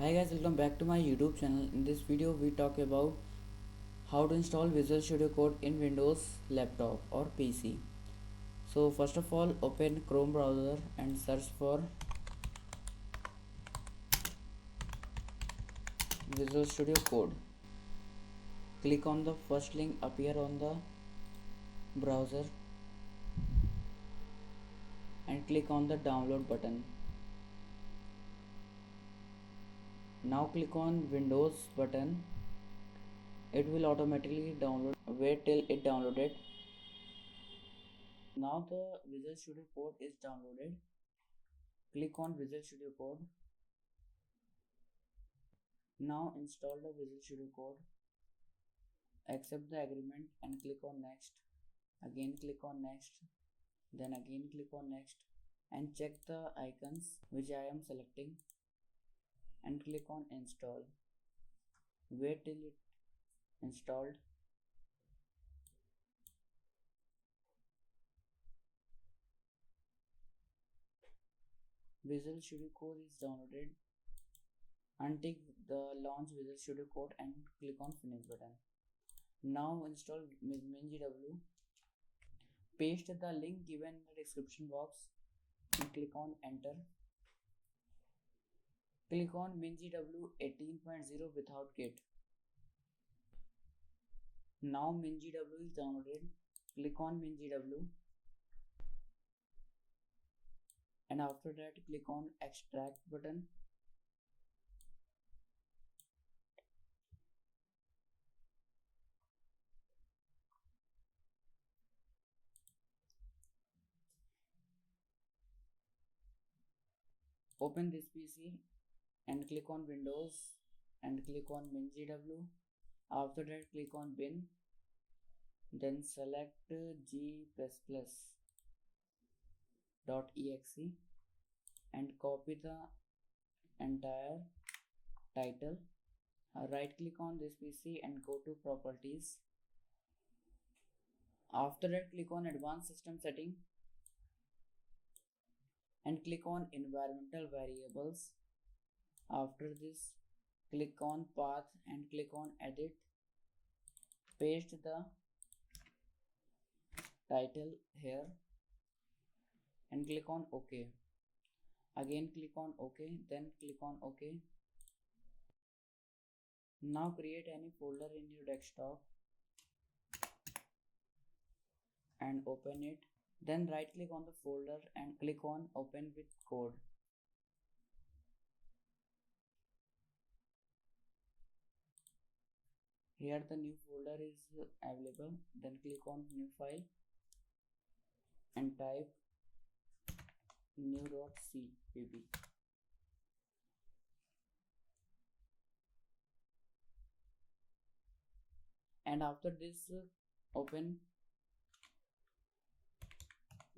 Hi guys, welcome back to my YouTube channel. In this video we talk about how to install Visual Studio Code in Windows laptop or PC. So first of all, open Chrome browser and search for Visual Studio Code. Click on the first link appear on the browser and click on the download button. Now click on Windows button. It will automatically download. Wait till it downloaded. Now the Visual Studio Code is downloaded. Click on Visual Studio Code. Now install the Visual Studio Code. Accept the agreement and click on next. Again click on next. Then again click on next and check the icons which I am selecting and click on install. Wait till it installed. Visual Studio Code is downloaded. Untick the launch Visual Studio Code and click on finish button. Now install MinGW. Paste the link given in the description box and click on enter. Click on MinGW 18.0 without Git. Now MinGW is downloaded. Click on MinGW and after that click on extract button. Open this PC and click on Windows and click on MinGW. After that click on bin, then select g++.exe and copy the entire title. Right click on this PC and go to properties. After that click on advanced system setting and click on environmental variables. After this click on path and click on edit. Paste the title here and click on OK. Again click on OK, then click on OK. Now create any folder in your desktop and open it. Then right click on the folder and click on open with code. Here the new folder is available. Then click on new file and type new.cpp. And after this open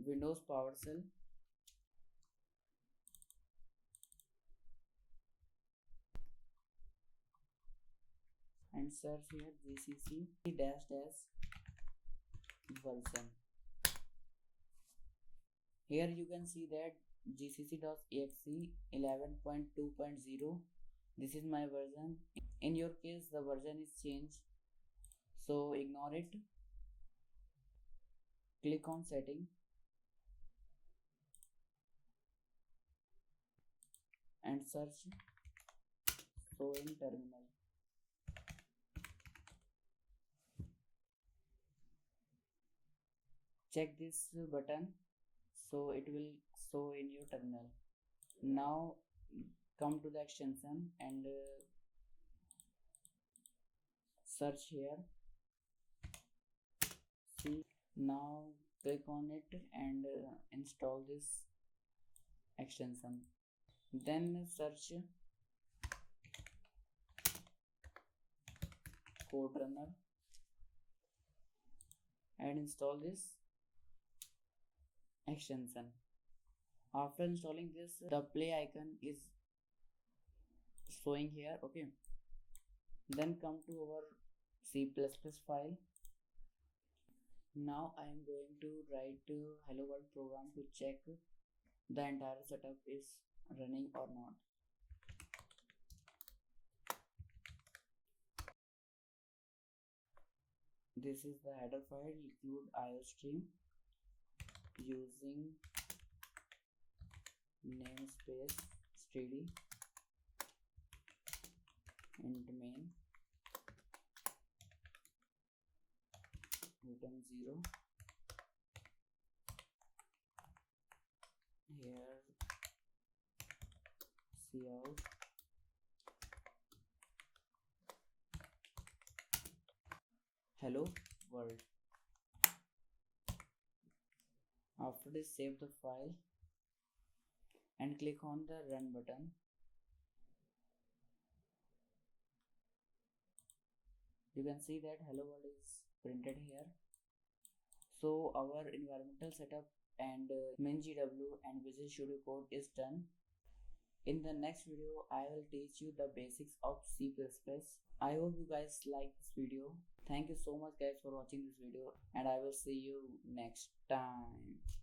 Windows PowerShell and search here gcc version. Here you can see that gcc.exe 11.2.0. This is my version. In your case the version is changed, so ignore it. Click on setting and search show in terminal. Check this button so it will show in your terminal. Now come to the extension and search here. See, now click on it and install this extension. Then search code runner and install this extension. After installing this, the play icon is showing here. Okay, then come to our C++ file. Now I am going to write hello world program to check the entire setup is running or not. This is the header file, include IOStream using namespace std int main return 0. Here cout hello world. After this, save the file and click on the run button. You can see that hello world is printed here. So our environmental setup and MinGW and Visual Studio Code is done. In the next video, I will teach you the basics of C++. I hope you guys like this video. Thank you so much guys for watching this video, and I will see you next time.